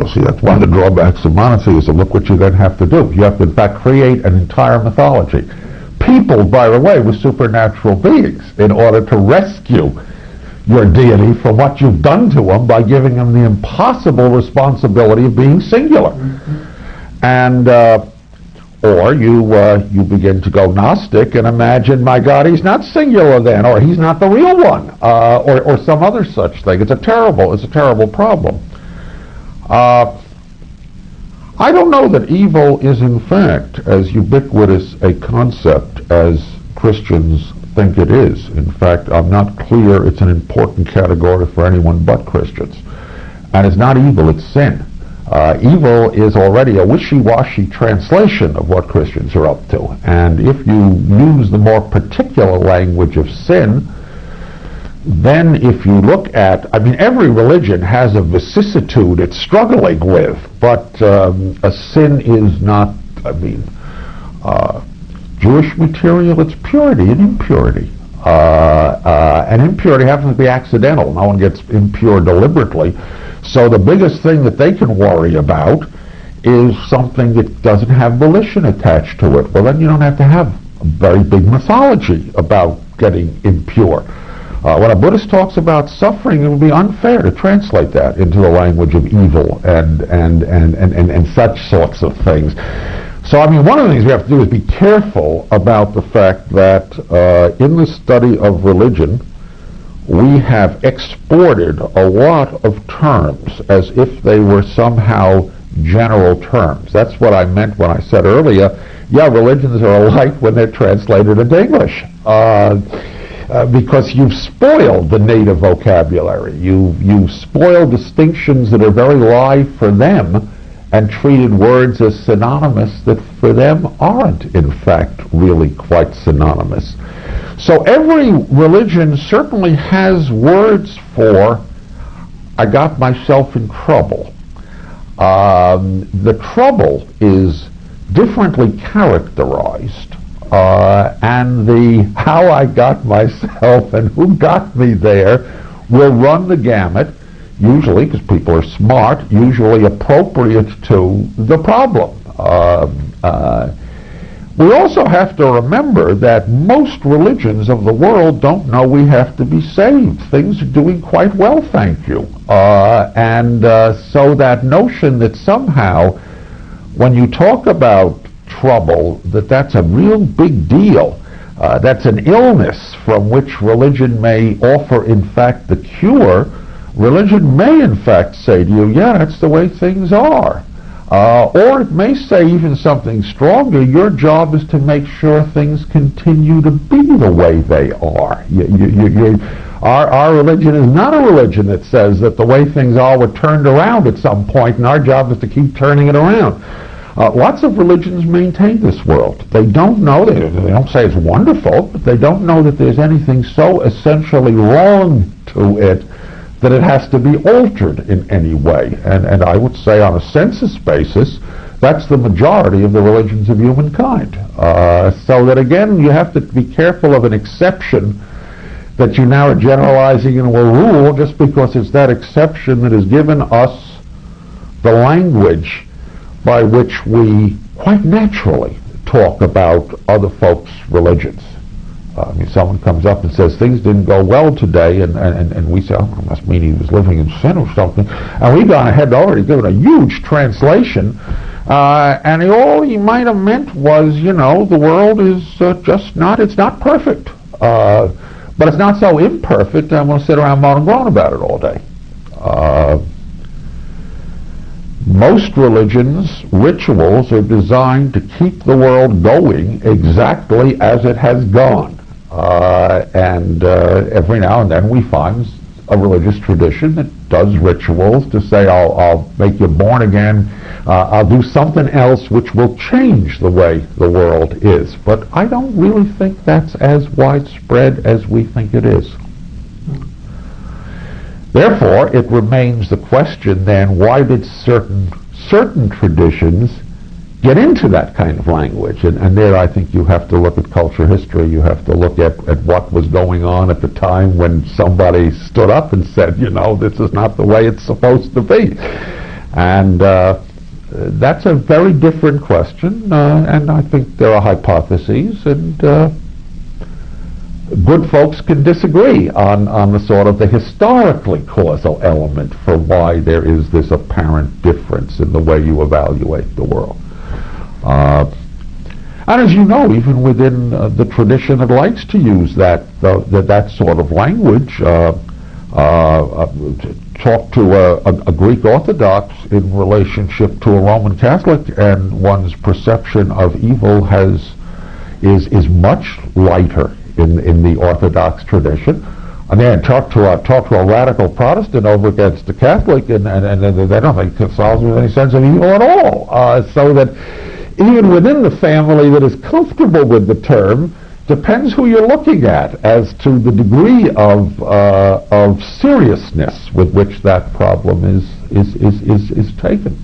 Well, see, that's one of the drawbacks of monotheism. Look what you then have to do. You have to, in fact, create an entire mythology. People, by the way, were supernatural beings in order to rescue your deity from what you've done to them by giving them the impossible responsibility of being singular. And or you begin to go Gnostic and imagine, my God, he's not singular then, or he's not the real one, or some other such thing. It's a terrible problem. I don't know that evil is in fact as ubiquitous a concept as Christians think it is. In fact, I'm not clear it's an important category for anyone but Christians. And it's not evil, it's sin. Evil is already a wishy-washy translation of what Christians are up to. And if you use the more particular language of sin, then if you look at, every religion has a vicissitude it's struggling with, but a sin is not, Jewish material, it's purity and impurity. And impurity happens to be accidental. No one gets impure deliberately. So the biggest thing that they can worry about is something that doesn't have volition attached to it. Well, then you don't have to have a very big mythology about getting impure. When a Buddhist talks about suffering, it would be unfair to translate that into the language of evil and such sorts of things. So, one of the things we have to do is be careful about the fact that in the study of religion, we have exported a lot of terms as if they were somehow general terms. That's what I meant when I said earlier, religions are alike when they're translated into English. Because you've spoiled the native vocabulary. You've spoiled distinctions that are very live for them and treated words as synonymous that for them aren't, in fact, really quite synonymous. So every religion certainly has words for, I got myself in trouble. The trouble is differently characterized. And the how I got myself and who got me there will run the gamut, usually, because people are smart, usually appropriate to the problem. We also have to remember that most religions of the world don't know we have to be saved. Things are doing quite well, thank you. So that notion that somehow, when you talk about trouble, that's a real big deal. That's an illness from which religion may offer, in fact, the cure. Religion may, in fact, say to you, that's the way things are. Or it may say even something stronger, your job is to make sure things continue to be the way they are. Our religion is not a religion that says that the way things are were turned around at some point, and our job is to keep turning it around. Lots of religions maintain this world. They don't know, they don't say it's wonderful, but they don't know that there's anything so essentially wrong to it that it has to be altered in any way. And I would say on a census basis, that's the majority of the religions of humankind. So that again, you have to be careful of an exception that you now are generalizing into a rule just because it's that exception that has given us the language by which we quite naturally talk about other folks' religions. Someone comes up and says things didn't go well today, and we say, it must mean he was living in sin or something. And we've gone ahead and already given a huge translation, and all he might have meant was, the world is just not, it's not perfect. But it's not so imperfect, I'm going to sit around moan and groan about it all day. Most religions' rituals are designed to keep the world going exactly as it has gone. Every now and then we find a religious tradition that does rituals to say, I'll make you born again, I'll do something else which will change the way the world is. But I don't really think that's as widespread as we think it is. Therefore, it remains the question then, why did certain traditions get into that kind of language? And there I think you have to look at culture history, you have to look at what was going on at the time when somebody stood up and said, this is not the way it's supposed to be. And that's a very different question, and I think there are hypotheses, and good folks can disagree on the sort of the historically causal element for why there is this apparent difference in the way you evaluate the world. And as you know, even within the tradition that likes to use that sort of language, talk to a Greek Orthodox in relationship to a Roman Catholic, and one's perception of evil is much lighter in the Orthodox tradition. And then talk to a radical Protestant over against a Catholic, and they don't think Catholicism has any sense of evil at all. So that even within the family that is comfortable with the term, depends who you're looking at as to the degree of seriousness with which that problem is taken.